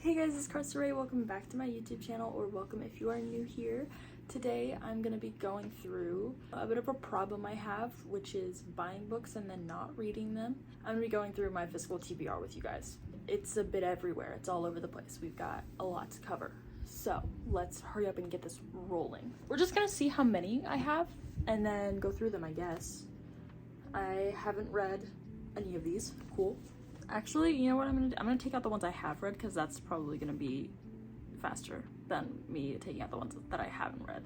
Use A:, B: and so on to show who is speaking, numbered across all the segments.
A: Hey guys, it's karsyn. Welcome back to my YouTube channel, or welcome if you are new here. Today I'm going to be going through a bit of a problem I have, which is buying books and then not reading them. I'm going to be going through my physical TBR with you guys. It's a bit everywhere. It's all over the place. We've got a lot to cover. So let's hurry up and get this rolling. We're just going to see how many I have and then go through them, I guess. I haven't read any of these. Cool. Actually, you know what I'm gonna take out the ones I have read, because that's probably gonna be faster than me taking out the ones that I haven't read.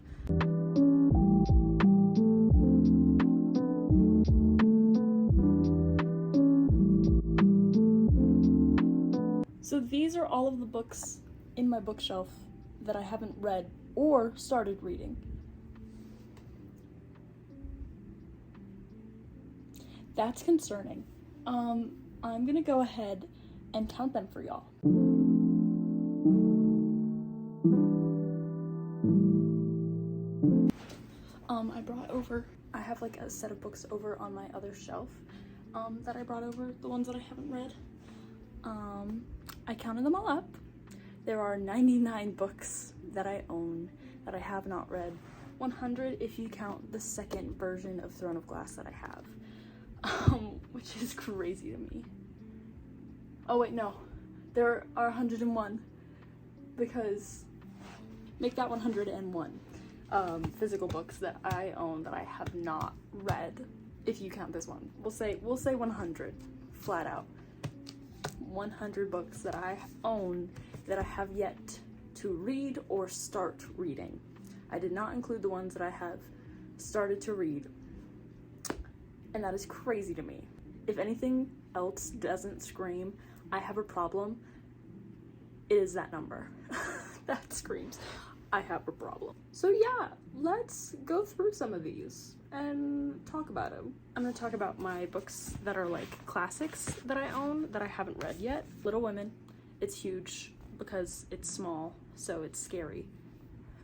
A: So these are all of the books in my bookshelf that I haven't read or started reading. That's concerning. I'm gonna go ahead and count them for y'all. I have like a set of books over on my other shelf that I brought over, the ones that I haven't read. I counted them all up. There are 99 books that I own that I have not read. 100 if you count the second version of Throne of Glass that I have. Which is crazy to me. Oh wait, no, there are 101, because make that 101 physical books that I own that I have not read. If you count this one, we'll say 100 flat out. 100 books that I own that I have yet to read or start reading. I did not include the ones that I have started to read. And that is crazy to me. If anything else doesn't scream, I have a problem, it is that number. That screams, I have a problem. So yeah, let's go through some of these and talk about them. I'm gonna talk about my books that are like classics that I own that I haven't read yet. Little Women. It's huge because it's small, so it's scary.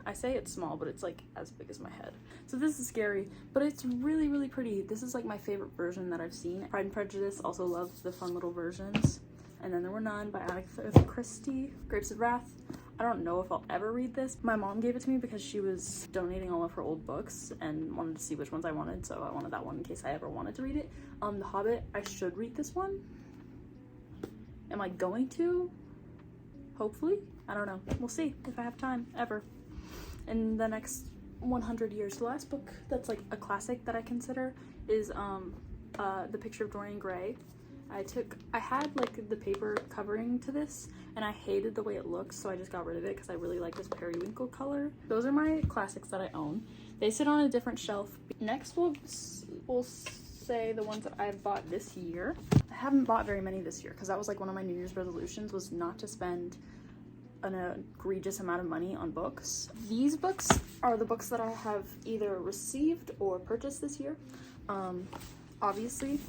A: I say it's small, but it's like as big as my head. So this is scary, but it's really, really pretty. This is like my favorite version that I've seen. Pride and Prejudice, also loved the fun little versions. And then There Were None by Agatha Christie. Grapes of Wrath. I don't know if I'll ever read this. My mom gave it to me because she was donating all of her old books and wanted to see which ones I wanted, so I wanted that one in case I ever wanted to read it. The Hobbit, I should read this one. Am I going to? Hopefully. I don't know. We'll see if I have time, ever. In the next 100 years. The last book that's like a classic that I consider is The Picture of Dorian Gray. I had like the paper covering to this and I hated the way it looks, so I just got rid of it because I really like this periwinkle color. Those are my classics that I own. They sit on a different shelf. Next we'll say the ones that I've bought this year. I haven't bought very many this year because that was like one of my New Year's resolutions, was not to spend an egregious amount of money on books. These books are the books that I have either received or purchased this year. Obviously,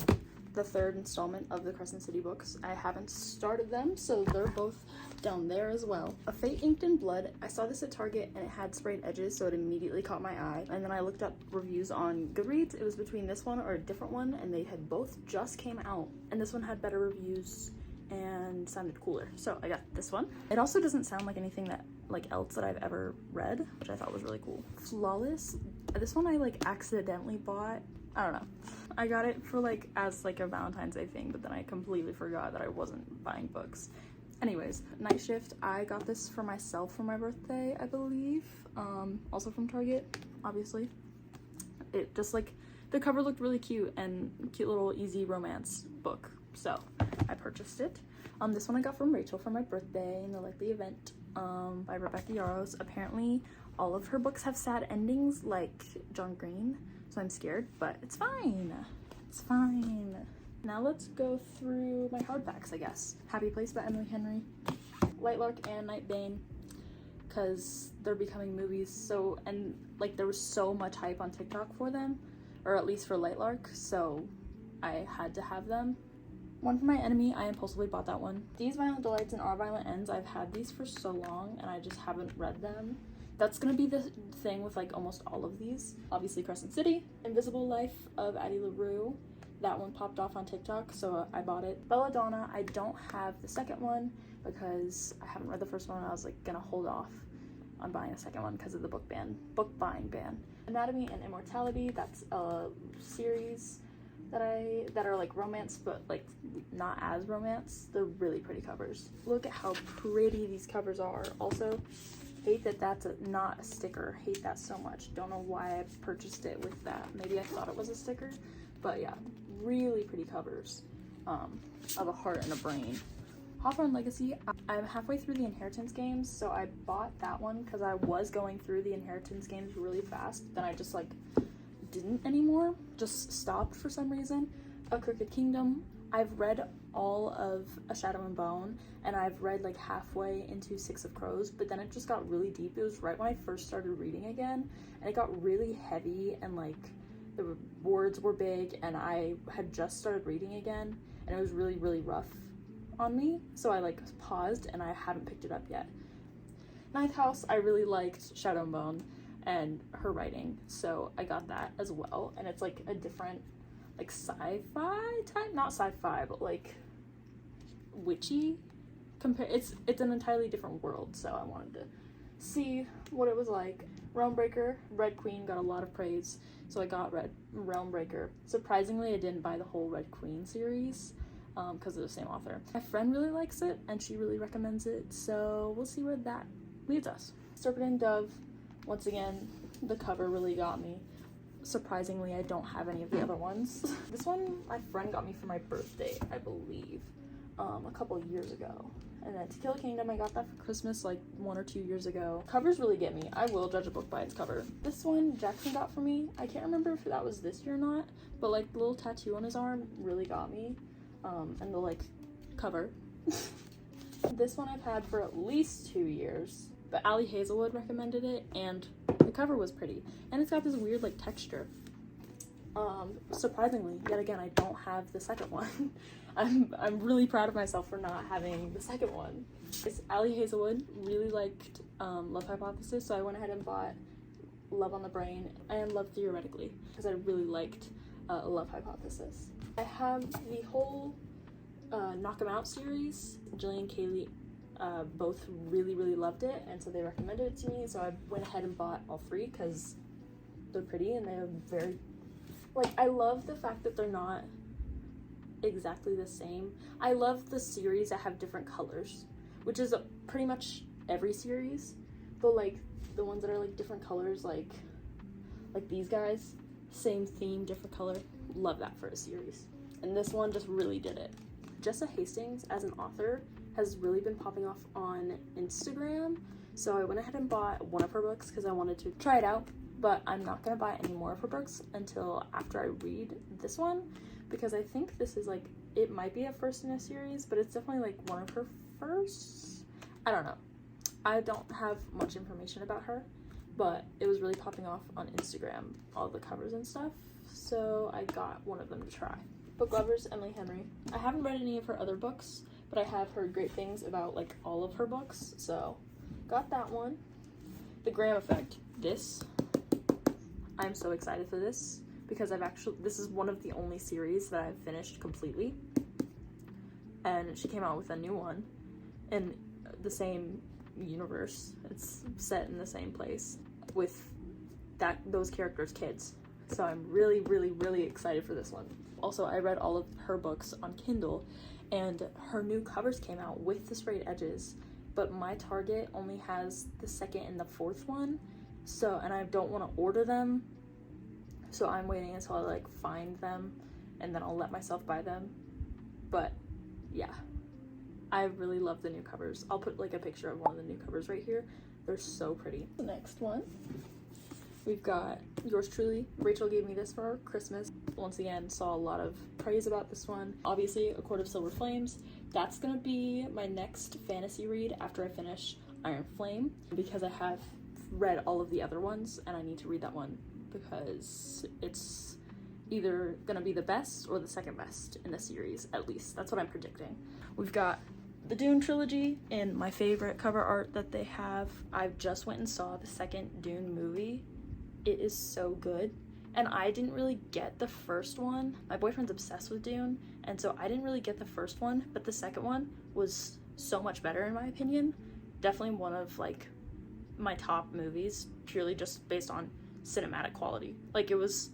A: the third installment of the Crescent City books. I haven't started them, so they're both down there as well. A Fate Inked in Blood. I saw this at Target and it had sprayed edges, so it immediately caught my eye. And then I looked up reviews on Goodreads. It was between this one or a different one, and they had both just came out. And this one had better reviews and sounded cooler, so I got this one. It also doesn't sound like anything that else that I've ever read, which I thought was really cool. Flawless. This one I like accidentally bought. I don't know. I got it for as a Valentine's Day thing, but then I completely forgot that I wasn't buying books. Anyways, Night Shift. I got this for myself for my birthday, I believe. Also from Target, obviously. It just the cover looked really cute, and cute little easy romance book. So I purchased it. This one I got from Rachel for my birthday in the Likely Event by Rebecca Yarros. Apparently all of her books have sad endings like John Green, so I'm scared, but it's fine. It's fine. Now let's go through my hardbacks, I guess. Happy Place by Emily Henry, Lightlark and Nightbane, because they're becoming movies. So, and there was so much hype on TikTok for them, or at least for Lightlark, so I had to have them. One for My Enemy, I impulsively bought that one. These Violent Delights and Our Violent Ends, I've had these for so long and I just haven't read them. That's gonna be the thing with almost all of these. Obviously Crescent City, Invisible Life of Addie LaRue. That one popped off on TikTok, so I bought it. Belladonna, I don't have the second one because I haven't read the first one and I was like gonna hold off on buying a second one because of the book buying ban. Anatomy and Immortality, that's a series that are like romance, but like not as romance. They're really pretty covers. Look at how pretty these covers are. Also, hate that that's not a sticker. Hate that so much. Don't know why I purchased it with that. Maybe I thought it was a sticker, but yeah, really pretty covers of a heart and a brain. Hawthorne Legacy, I'm halfway through the Inheritance games, so I bought that one because I was going through the Inheritance games really fast. Then I just like didn't anymore, just stopped for some reason. A Crooked Kingdom, I've read all of A Shadow and Bone, and I've read like halfway into Six of Crows, but then it just got really deep. It was right when I first started reading again, and it got really heavy, and like the words were big, and I had just started reading again, and it was really, really rough on me, so I like paused and I haven't picked it up yet. Ninth House, I really liked Shadow and Bone and her writing, so I got that as well, and it's like a different like sci-fi type, not sci-fi, but like witchy it's an entirely different world, so I wanted to see what it was like. Realmbreaker, Red Queen got a lot of praise, so I got Realmbreaker. Surprisingly, I didn't buy the whole Red Queen series because of the same author. My friend really likes it and she really recommends it, so we'll see where that leads us. Serpent and Dove, once again, the cover really got me. Surprisingly, I don't have any of the other ones. This one my friend got me for my birthday, I believe, a couple years ago. And then To Kill a Kingdom, I got that for Christmas like 1 or 2 years ago. Covers really get me. I will judge a book by its cover. This one Jackson got for me. I can't remember if that was this year or not, but like the little tattoo on his arm really got me. And the like cover. This one I've had for at least 2 years, but Allie Hazelwood recommended it, and the cover was pretty, and it's got this weird like texture. Surprisingly, yet again, I don't have the second one. I'm really proud of myself for not having the second one. It's Allie Hazelwood really liked Love Hypothesis, so I went ahead and bought Love on the Brain and Love Theoretically because I really liked Love Hypothesis. I have the whole Knock 'Em Out series. Jillian and Kaylee both really, really loved it, and so they recommended it to me, so I went ahead and bought all 3 because they're pretty and they're very, like, I love the fact that they're not exactly the same. I love the series that have different colors, which is pretty much every series, but like the ones that are like different colors, like these guys, same theme, different color, love that for a series. And this one just really did it. Jessa Hastings as an author has really been popping off on Instagram, so I went ahead and bought one of her books because I wanted to try it out, but I'm not going to buy any more of her books until after I read this one, because I think this is like, it might be a first in a series, but it's definitely like one of her first. I don't know. I don't have much information about her, but it was really popping off on Instagram, all the covers and stuff, so I got one of them to try. Book Lovers, Emily Henry. I haven't read any of her other books, but I have heard great things about like all of her books, so got that one. The Graham Effect. This, I'm so excited for this because this is one of the only series that I've finished completely, and she came out with a new one in the same universe. It's set in the same place with those characters' kids, so I'm really, really, really excited for this one. Also, I read all of her books on Kindle, and her new covers came out with the sprayed edges, but my Target only has the 2nd and the 4th one, so, and I don't want to order them, so I'm waiting until I like find them, and then I'll let myself buy them. But yeah, I really love the new covers. I'll put like a picture of one of the new covers right here. They're so pretty. The next one, we've got Yours Truly. Rachel gave me this for Christmas. Once again, saw a lot of praise about this one. Obviously, A Court of Silver Flames. That's gonna be my next fantasy read after I finish Iron Flame, because I have read all of the other ones and I need to read that one because it's either gonna be the best or the second best in the series, at least. That's what I'm predicting. We've got the Dune trilogy in my favorite cover art that they have. I just went and saw the second Dune movie. It is so good, and I didn't really get the first one. My boyfriend's obsessed with Dune, and so I didn't really get the first one, but the second one was so much better in my opinion. Definitely one of like my top movies, purely just based on cinematic quality. Like, it was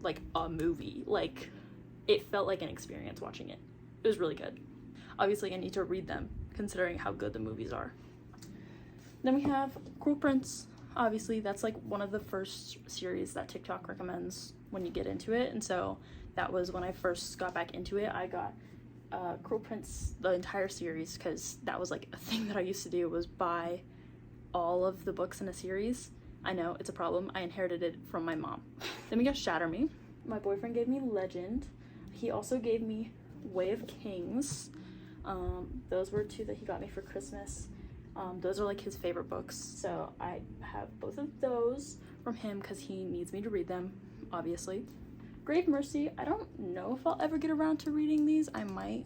A: like a movie. Like, it felt like an experience watching it. It was really good. Obviously I need to read them considering how good the movies are. Then we have Cruel Prince. Obviously that's like one of the first series that TikTok recommends when you get into it, and so that was when I first got back into it. I got Cruel Prince, the entire series, because that was like a thing that I used to do, was buy all of the books in a series. I know, it's a problem. I inherited it from my mom. Then we got Shatter Me. My boyfriend gave me Legend. He also gave me Way of Kings. Those were two that he got me for Christmas. Those are like his favorite books, so I have both of those from him because he needs me to read them, obviously. Grave Mercy, I don't know if I'll ever get around to reading these. I might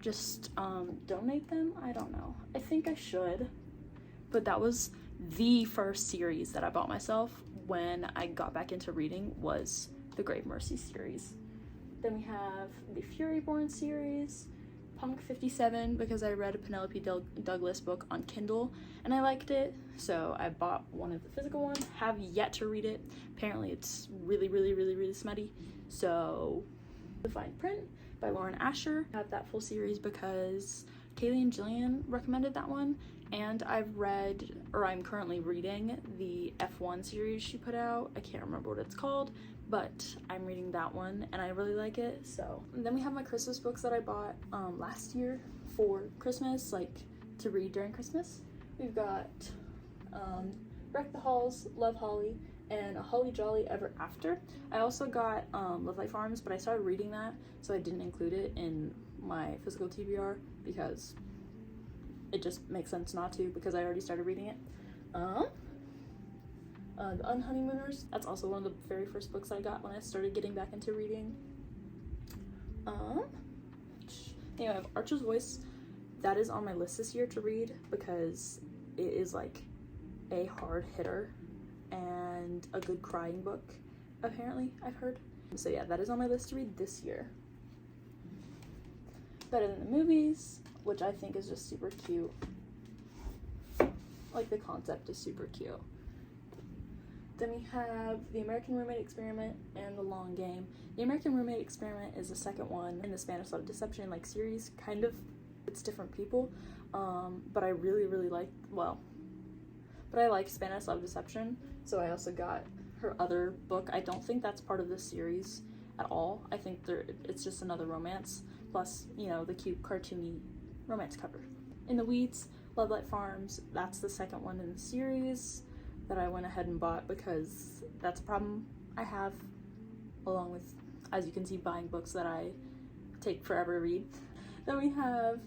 A: just donate them. I don't know. I think I should. But that was the first series that I bought myself when I got back into reading, was the Grave Mercy series. Then we have the Furyborn series, Punk 57, because I read a Penelope Douglas book on Kindle and I liked it, so I bought one of the physical ones. Have yet to read it. Apparently it's really smutty. So The Fine Print by Lauren Asher. I have that full series because Kaylee and Jillian recommended that one, and I've read, or I'm currently reading, the F1 series she put out. I can't remember what it's called, but I'm reading that one and I really like it. So and then we have my Christmas books that I bought last year for Christmas, like to read during Christmas. We've got Wreck the Halls, Love Holly, and A Holly Jolly Ever After. I also got Love Life Farms, but I started reading that, so I didn't include it in my physical TBR because it just makes sense not to, because I already started reading it. The Unhoneymooners, that's also one of the very first books I got when I started getting back into reading. Anyway, I have Archer's Voice. That is on my list this year to read because it is like a hard hitter and a good crying book, apparently, I've heard. So yeah, that is on my list to read this year. Better Than the Movies, which I think is just super cute. Like, the concept is super cute. Then we have The American Roommate Experiment and The Long Game. The American Roommate Experiment is the second one in the Spanish Love Deception like series. Kind of, it's different people, but I really like, but I like Spanish Love Deception, so I also got her other book. I don't think that's part of this series at all. I think it's just another romance, plus, you know, the cute cartoony romance cover. In the Weeds, Love Light Farms, that's the second one in the series that I went ahead and bought because that's a problem I have, along with, as you can see, buying books that I take forever to read. Then we have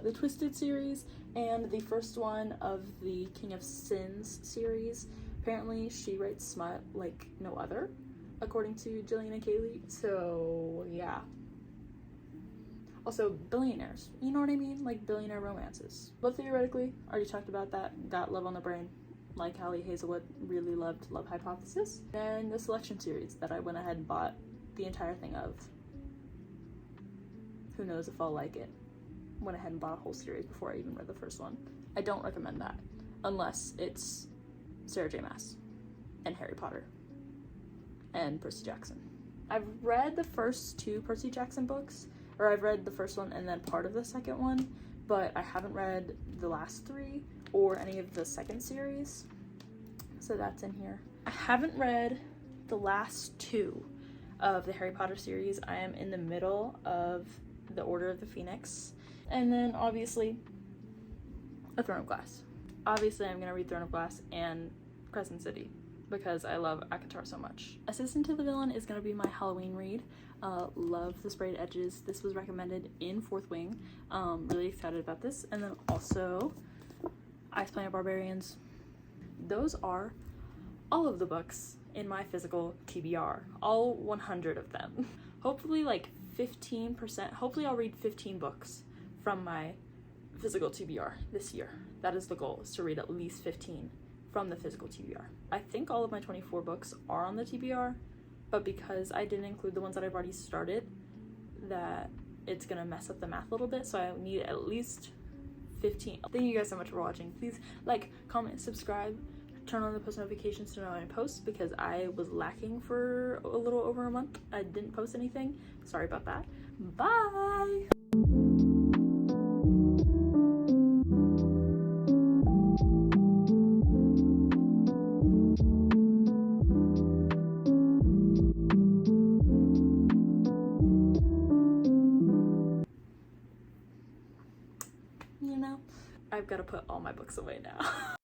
A: the Twisted series and the first one of the King of Sins series. Apparently she writes smut like no other, according to Jillian and Kaylee, so yeah. Also, billionaires, you know what I mean? Like billionaire romances. But theoretically, already talked about that, got Love on the Brain, like Hallie Hazelwood, really loved Love Hypothesis. And the Selection series that I went ahead and bought the entire thing of. Who knows if I'll like it. Went ahead and bought a whole series before I even read the first one. I don't recommend that, unless it's Sarah J. Maas and Harry Potter and Percy Jackson. I've read the first two Percy Jackson books, or I've read the first one and then part of the second one, but I haven't read the last three or any of the second series, so that's in here. I haven't read the last two of the Harry Potter series. I am in the middle of the Order of the Phoenix, and then obviously A Throne of Glass. Obviously I'm gonna read Throne of Glass and Crescent City because I love ACOTAR so much. Assistant to the Villain is gonna be my Halloween read. Love the sprayed edges. This was recommended in Fourth Wing. Really excited about this. And then also Ice Planet Barbarians. Those are all of the books in my physical TBR, all 100 of them. Hopefully like 15%, hopefully I'll read 15 books from my physical TBR this year. That is the goal, is to read at least 15 from the physical TBR. I think all of my 24 books are on the TBR, but because I didn't include the ones that I've already started, that it's gonna mess up the math a little bit, so I need at least 15. Thank you guys so much for watching. Please like, comment, subscribe, turn on the post notifications to know when I post, because I was lacking for a little over a month. I didn't post anything. Sorry about that. Bye! You know, I've got to put all my books away now.